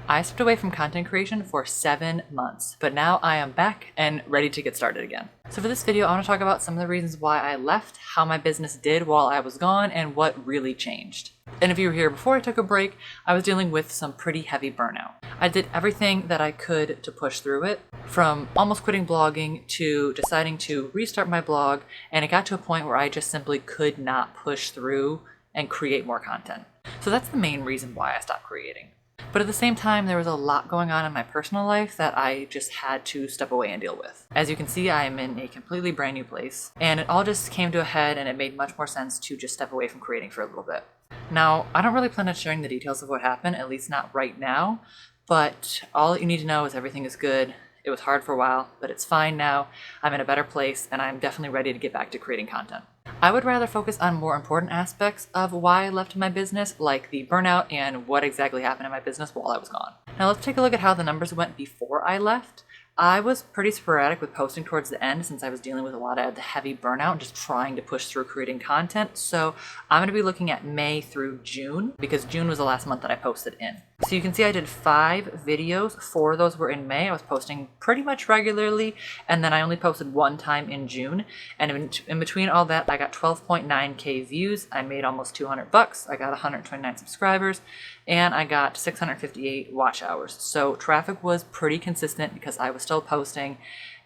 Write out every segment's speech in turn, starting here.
I stepped away from content creation for 7 months, but now I am back and ready to get started again. So for this video, I want to talk about some of the reasons why I left, how my business did while I was gone, and what really changed. And if you were here before I took a break, I was dealing with some pretty heavy burnout. I did everything that I could to push through it, from almost quitting blogging to deciding to restart my blog, and it got to a point where I just simply could not push through and create more content. So that's the main reason why I stopped creating. But at the same time, there was a lot going on in my personal life that I just had to step away and deal with. As you can see, I am in a completely brand new place, and it all just came to a head, and it made much more sense to just step away from creating for a little bit. Now, I don't really plan on sharing the details of what happened, at least not right now, but all you need to know is everything is good. It was hard for a while, but it's fine now. I'm in a better place, and I'm definitely ready to get back to creating content. I would rather focus on more important aspects of why I left my business, like the burnout and what exactly happened in my business while I was gone. Now let's take a look at how the numbers went before I left. I was pretty sporadic with posting towards the end since I was dealing with a lot of the heavy burnout and just trying to push through creating content. So I'm going to be looking at May through June because June was the last month that I posted in. So you can see I did 5 videos. 4 of those were in May. I was posting pretty much regularly, and then I only posted 1 time in June. And in between all that, I got 12.9k views. I made almost $200. I got 129 subscribers, and I got 658 watch hours. So traffic was pretty consistent because I was still posting,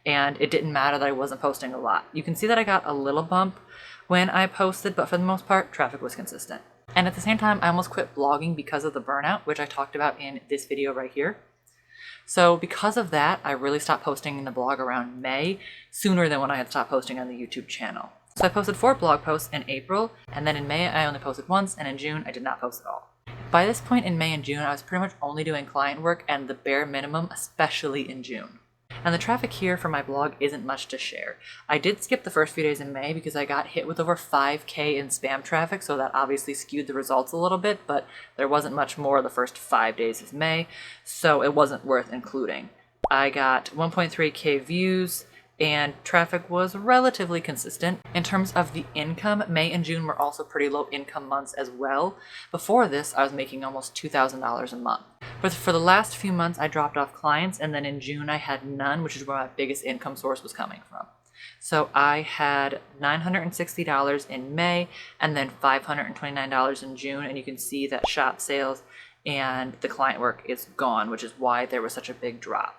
and it didn't matter that I wasn't posting a lot. You can see that I got a little bump when I posted, but for the most part, traffic was consistent. And at the same time, I almost quit blogging because of the burnout, which I talked about in this video right here. So because of that, I really stopped posting in the blog around May, sooner than when I had stopped posting on the YouTube channel. So I posted 4 blog posts in April, and then in May I only posted once, and in June I did not post at all. By this point in May and June, I was pretty much only doing client work and the bare minimum, especially in June. And the traffic here for my blog isn't much to share. I did skip the first few days in May because I got hit with over 5k in spam traffic, so that obviously skewed the results a little bit, but there wasn't much more the first 5 days of May, so it wasn't worth including. I got 1.3k views, and traffic was relatively consistent. In terms of the income, May and June were also pretty low income months as well. Before this, I was making almost $2,000 a month. But for the last few months, I dropped off clients, and then in June I had none, which is where my biggest income source was coming from. So I had $960 in May, and then $529 in June, and you can see that shop sales and the client work is gone, which is why there was such a big drop.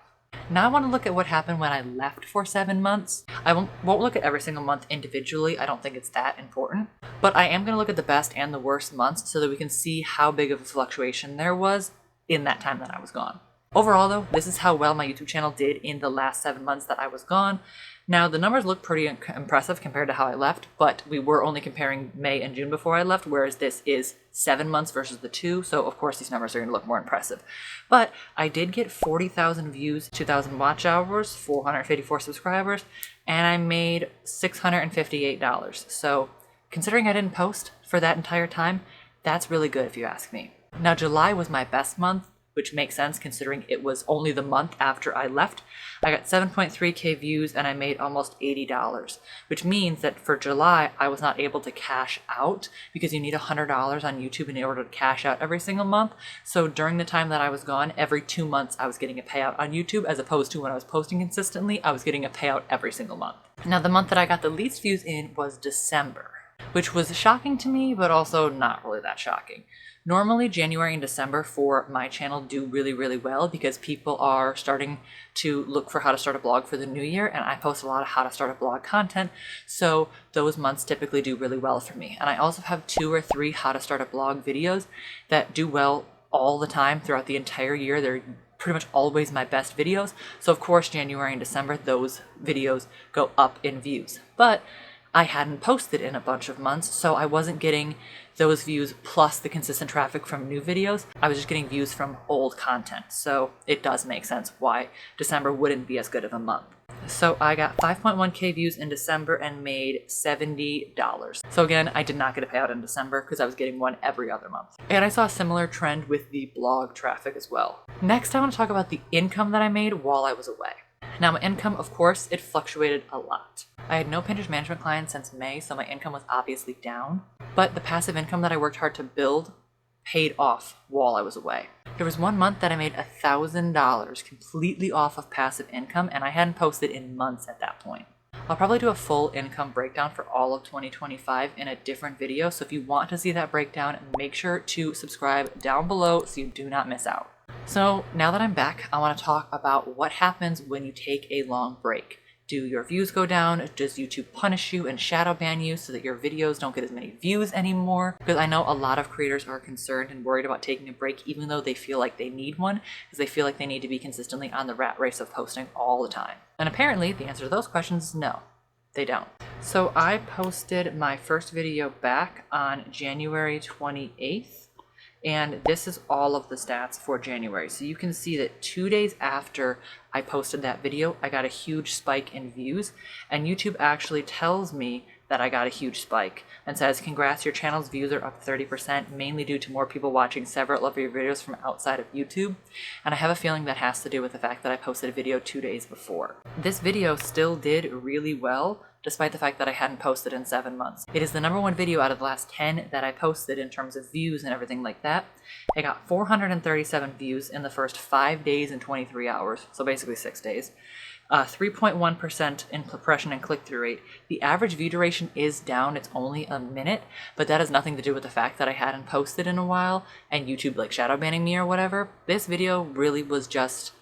Now I want to look at what happened when I left for 7 months. I won't look at every single month individually. I don't think it's that important. But I am going to look at the best and the worst months so that we can see how big of a fluctuation there was in that time that I was gone. Overall though, this is how well my YouTube channel did in the last 7 months that I was gone. Now the numbers look pretty impressive compared to how I left, but we were only comparing May and June before I left, whereas this is 7 months versus the 2, so of course these numbers are going to look more impressive. But I did get 40,000 views, 2,000 watch hours, 454 subscribers, and I made $658. So considering I didn't post for that entire time, that's really good if you ask me. Now July was my best month, which makes sense considering it was only the month after I left. I got 7.3k views and I made almost $80, which means that for July, I was not able to cash out because you need $100 on YouTube in order to cash out every single month. So during the time that I was gone, every 2 months I was getting a payout on YouTube, as opposed to when I was posting consistently, I was getting a payout every single month. Now the month that I got the least views in was December, which was shocking to me, but also not really that shocking. Normally, January and December for my channel do really, really well because people are starting to look for how to start a blog for the new year, and I post a lot of how to start a blog content, so those months typically do really well for me. And I also have 2 or 3 how to start a blog videos that do well all the time throughout the entire year. They're pretty much always my best videos, so of course January and December, those videos go up in views. But I hadn't posted in a bunch of months, so I wasn't getting those views plus the consistent traffic from new videos. I was just getting views from old content, so it does make sense why December wouldn't be as good of a month. So I got 5.1k views in December and made $70. So again, I did not get a payout in December because I was getting one every other month. And I saw a similar trend with the blog traffic as well. Next, I want to talk about the income that I made while I was away. Now, my income, of course, it fluctuated a lot. I had no Pinterest management clients since May, so my income was obviously down. But the passive income that I worked hard to build paid off while I was away. There was one month that I made $1,000 completely off of passive income, and I hadn't posted in months at that point. I'll probably do a full income breakdown for all of 2025 in a different video, so if you want to see that breakdown, make sure to subscribe down below so you do not miss out. So now that I'm back, I want to talk about what happens when you take a long break. Do your views go down? Does YouTube punish you and shadow ban you so that your videos don't get as many views anymore? Because I know a lot of creators are concerned and worried about taking a break even though they feel like they need one, because they feel like they need to be consistently on the rat race of posting all the time. And apparently the answer to those questions is no, they don't. So I posted my first video back on January 28th. And this is all of the stats for January. So you can see that 2 days after I posted that video, I got a huge spike in views. And YouTube actually tells me that I got a huge spike and says, congrats, your channel's views are up 30%, mainly due to more people watching several of your videos from outside of YouTube. And I have a feeling that has to do with the fact that I posted a video 2 days before. This video still did really well, despite the fact that I hadn't posted in 7 months. It is the #1 video out of the last 10 that I posted in terms of views and everything like that. I got 437 views in the first 5 days and 23 hours, so basically 6 days. 3.1% impression and click-through rate. The average view duration is down, it's only a minute, but that has nothing to do with the fact that I hadn't posted in a while and YouTube like shadow banning me or whatever. This video really was just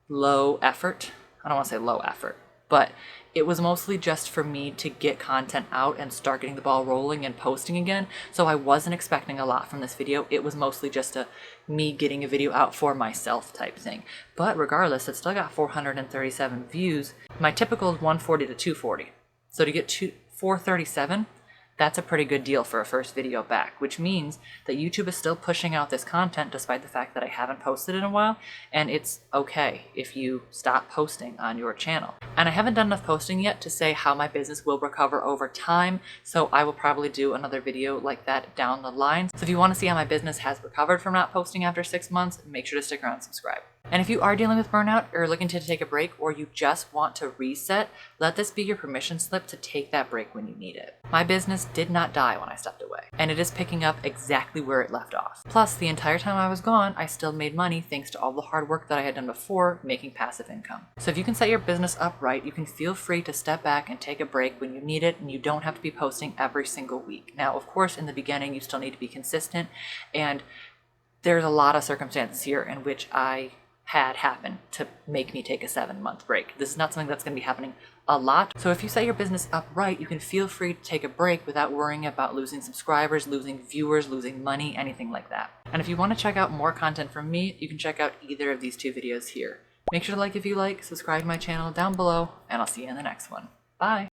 low effort. I don't want to say low effort, but it was mostly just for me to get content out and start getting the ball rolling and posting again. So I wasn't expecting a lot from this video. It was mostly just me getting a video out for myself type thing. But regardless, it still got 437 views. My typical is 140 to 240. So to get 437, that's a pretty good deal for a first video back, which means that YouTube is still pushing out this content despite the fact that I haven't posted in a while, and it's okay if you stop posting on your channel. And I haven't done enough posting yet to say how my business will recover over time, so I will probably do another video like that down the line. So if you want to see how my business has recovered from not posting after 6 months, make sure to stick around and subscribe. And if you are dealing with burnout or looking to take a break, or you just want to reset, let this be your permission slip to take that break when you need it. My business did not die when I stepped away, and it is picking up exactly where it left off. Plus, the entire time I was gone, I still made money thanks to all the hard work that I had done before making passive income. So if you can set your business up right, you can feel free to step back and take a break when you need it, and you don't have to be posting every single week. Now, of course, in the beginning, you still need to be consistent, and there's a lot of circumstances here in which I had happened to make me take a 7-month break. This is not something that's going to be happening a lot. So if you set your business up right, you can feel free to take a break without worrying about losing subscribers, losing viewers, losing money, anything like that. And if you want to check out more content from me, you can check out either of these 2 videos here. Make sure to like if you like, subscribe to my channel down below, and I'll see you in the next one. Bye!